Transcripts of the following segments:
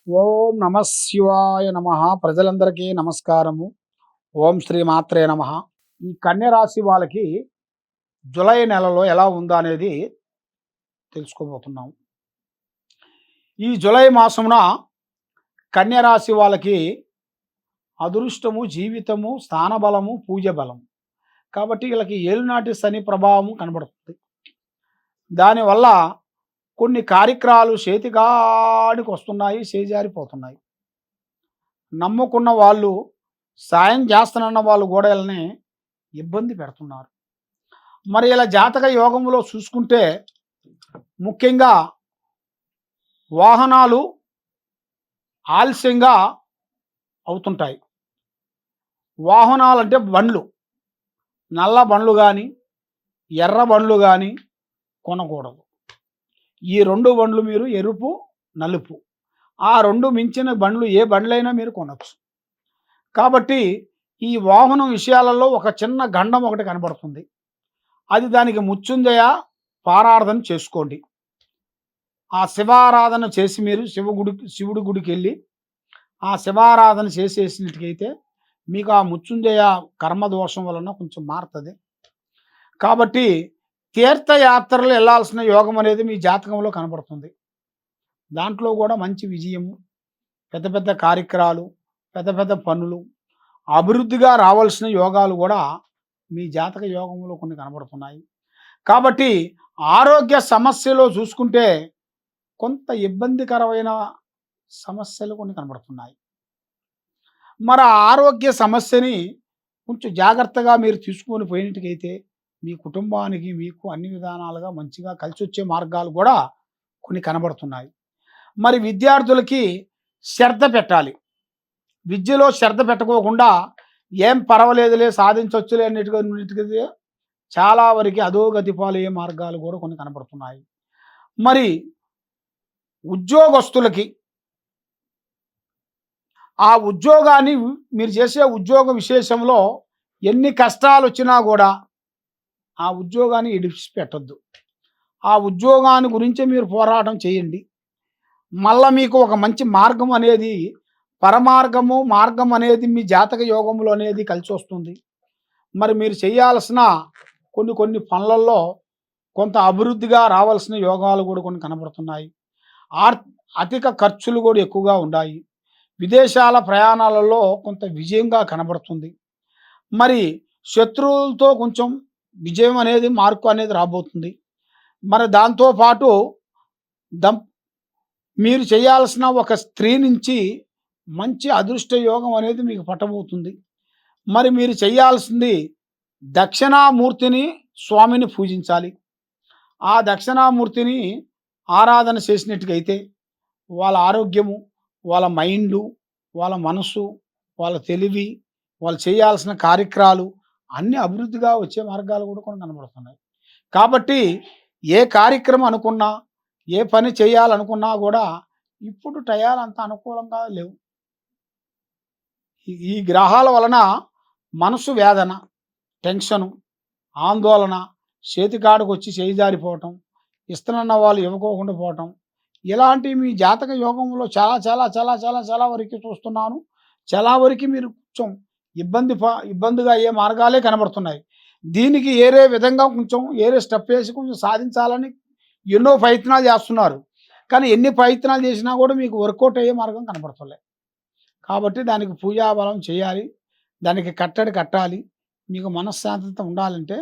ఓం నమ శివాయ నమ. ప్రజలందరికీ నమస్కారము. ఓం శ్రీ మాత్రే నమ. ఈ కన్య రాశి వాళ్ళకి జూలై నెలలో ఎలా ఉందా అనేది తెలుసుకోబోతున్నాం. ఈ జూలై మాసమున కన్య రాశి వాళ్ళకి అదృష్టము, జీవితము, స్థానబలము, పూజ బలము. కాబట్టి వీళ్ళకి ఏలునాటి శని ప్రభావం కనబడుతుంది. దానివల్ల కొన్ని కార్యక్రమాలు చేతికాడికి వస్తున్నాయి, చేజారిపోతున్నాయి. నమ్ముకున్న వాళ్ళు, సాయం చేస్తానన్న వాళ్ళు కూడా వీళ్ళని ఇబ్బంది పెడుతున్నారు. మరి ఇలా జాతక యోగంలో చూసుకుంటే ముఖ్యంగా వాహనాలు ఆలస్యంగా అవుతుంటాయి. వాహనాలు అంటే బండ్లు, నల్ల బండ్లు కానీ ఎర్ర బండ్లు కానీ కొనకూడదు. ఈ రెండు బండ్లు మీరు ఎరుపు, నలుపు, ఆ రెండు మించిన బండ్లు ఏ బండ్లైనా మీరు కొనవచ్చు. కాబట్టి ఈ వాహనం విషయాలలో ఒక చిన్న గండం ఒకటి కనబడుతుంది. అది దానికి ముచ్చుందయ పారార్థన చేసుకోండి. ఆ శివారాధన చేసి మీరు శివుడి గుడికి వెళ్ళి ఆ శివారాధన చేసేసినట్టుకైతే మీకు ఆ ముచ్చుంజయ కర్మదోషం వలన కొంచెం మారుతుంది. కాబట్టి తీర్థయాత్రలు వెళ్ళాల్సిన యోగం అనేది మీ జాతకంలో కనబడుతుంది. దాంట్లో కూడా మంచి విజయము, పెద్ద పెద్ద కార్యక్రమాలు, పెద్ద పెద్ద పనులు, అభివృద్ధిగా రావాల్సిన యోగాలు కూడా మీ జాతక యోగంలో కొన్ని కనబడుతున్నాయి. కాబట్టి ఆరోగ్య సమస్యలో చూసుకుంటే కొంత ఇబ్బందికరమైన సమస్యలు కొన్ని కనబడుతున్నాయి. మరి ఆ ఆరోగ్య సమస్యని కొంచెం జాగ్రత్తగా మీరు తీసుకొని పోయినట్టుకైతే మీ కుటుంబానికి, మీకు అన్ని విధానాలుగా మంచిగా కలిసి వచ్చే మార్గాలు కూడా కొన్ని కనబడుతున్నాయి. మరి విద్యార్థులకి శ్రద్ధ పెట్టాలి. విద్యలో శ్రద్ధ పెట్టకోకుండా ఏం పర్వాలేదులే సాధించవచ్చులే అన్నిటికీ చాలా వరకు అధోగతి పాలయ్యే మార్గాలు కూడా కొన్ని కనబడుతున్నాయి. మరి ఉద్యోగస్తులకి ఆ ఉద్యోగాన్ని మీరు చేసే ఉద్యోగ విశేషంలో ఎన్ని కష్టాలు వచ్చినా కూడా ఆ ఉద్యోగాన్ని ఇడిచిపెట్టద్దు. ఆ ఉద్యోగాన్ని గురించి మీరు పోరాటం చేయండి. మళ్ళా మీకు ఒక మంచి మార్గం అనేది, పరమార్గము మార్గం అనేది మీ జాతక యోగంలో అనేది కలిసి వస్తుంది. మరి మీరు చేయాల్సిన కొన్ని పనులలో కొంత అభివృద్ధిగా రావాల్సిన యోగాలు కూడా కొన్ని కనబడుతున్నాయి. అధిక ఖర్చులు కూడా ఎక్కువగా ఉన్నాయి. విదేశాల ప్రయాణాలలో కొంత విజయంగా కనబడుతుంది. మరి శత్రువులతో కొంచెం విజయం అనేది, మార్పు అనేది రాబోతుంది. మరి దాంతోపాటు మీరు చేయాల్సిన ఒక స్త్రీ నుంచి మంచి అదృష్ట యోగం అనేది మీకు పట్టబోతుంది. మరి మీరు చేయాల్సింది దక్షిణామూర్తిని, స్వామిని పూజించాలి. ఆ దక్షిణామూర్తిని ఆరాధన చేసినట్టుకైతే వాళ్ళ ఆరోగ్యము, వాళ్ళ మైండు, వాళ్ళ మనసు, వాళ్ళ తెలివి, వాళ్ళు చేయాల్సిన కార్యక్రమాలు అన్ని అభివృద్ధిగా వచ్చే మార్గాలు కూడా కొన్ని కనబడుతున్నాయి. కాబట్టి ఏ కార్యక్రమం అనుకున్నా, ఏ పని చేయాలనుకున్నా కూడా ఇప్పుడు టయాలంత అనుకూలంగా లేవు. ఈ గ్రహాల వలన మనసు వేదన, టెన్షను, ఆందోళన, చేతికాడకు వచ్చి చేయి జారిపోవటం, ఇస్తున్న వాళ్ళు ఇవ్వకోకుండా పోవటం, ఇలాంటివి మీ జాతక యోగంలో చాలా చాలా చాలా చాలా చాలా వరకు చూస్తున్నాను. చాలా వరకు మీరు కొంచెం ఇబ్బందిగా అయ్యే మార్గాలే కనబడుతున్నాయి. దీనికి ఏరే విధంగా కొంచెం ఏరే స్టెప్ వేసి కొంచెం సాధించాలని ఎన్నో ప్రయత్నాలు చేస్తున్నారు. కానీ ఎన్ని ప్రయత్నాలు చేసినా కూడా మీకు వర్కౌట్ అయ్యే మార్గం కనబడుతుంది. కాబట్టి దానికి పూజాబలం చేయాలి, దానికి కట్టడి కట్టాలి. మీకు మనశ్శాంతత ఉండాలంటే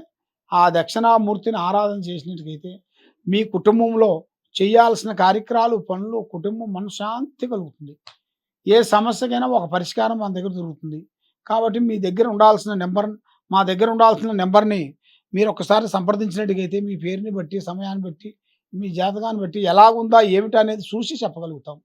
ఆ దక్షిణామూర్తిని ఆరాధన చేసినట్టుకైతే మీ కుటుంబంలో చేయాల్సిన కార్యక్రమాలు, పనులు, కుటుంబం మనశ్శాంతి కలుగుతుంది. ఏ సమస్యకైనా ఒక పరిష్కారం మన దగ్గర దొరుకుతుంది. కాబట్టి మీ దగ్గర ఉండాల్సిన మా దగ్గర ఉండాల్సిన నెంబర్ని మీరు ఒకసారి సంప్రదించినట్టుకైతే మీ పేరుని బట్టి, సమయాన్ని బట్టి, మీ జాతకాన్ని బట్టి ఎలాగుందా ఏమిటి అనేది చూసి చెప్పగలుగుతాం.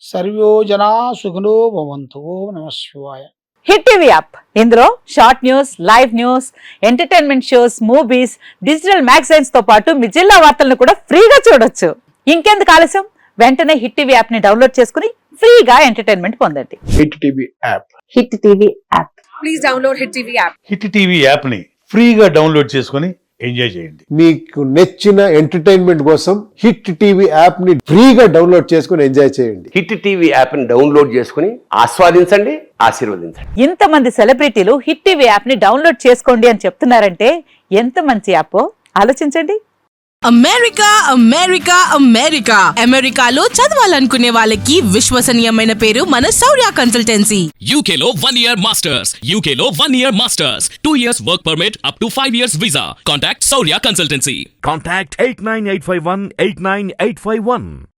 సర్వో జనా సుఖినో భవంతు. ఓం నమః శివాయ. హిట్ టీవీ యాప్, ఇందులో short news, live news, entertainment shows, movies, digital magazines తో పాటు మీ జిల్లా వార్తలను కూడా ఫ్రీగా చూడొచ్చు. ఇంకెందుకు ఆలస్యం, వెంటనే హిట్ టీవీ యాప్ ని డౌన్లోడ్ చేసుకుని ఫ్రీగా ఎంటర్టైన్మెంట్ పొందండి. Hit TV app. Hit TV app. Please download hit TV app. Hit TV యాప్ని ఫ్రీగా డౌన్లోడ్ చేసుకొని ఎంజాయ్ చేయండి. మీకు నచ్చిన ఎంటర్టైన్మెంట్ కోసం హిట్ టీవీ యాప్ ని ఫ్రీగా డౌన్లోడ్ చేసుకుని ఎంజాయ్ చేయండి. హిట్ టీవీ యాప్ ని డౌన్లోడ్ చేసుకుని ఆస్వాదించండి, ఆశీర్వదించండి. ఇంతమంది సెలబ్రిటీలు హిట్ టీవీ యాప్ ని డౌన్లోడ్ చేసుకోండి అని చెప్తున్నారంటే ఎంత మంచి యాప్ ఆలోచించండి. అమెరికా అమెరికా అమెరికా అమెరికాలో చదవాలనుకునే వాళ్ళకి విశ్వసనీయమైన పేరు మన శౌర్య కన్సల్టెన్సీ. UK లో 1 year masters. UK లో 1 year masters. 2 years work permit up to 5 years visa. Contact Saurya Consultancy. Contact 89851 89851.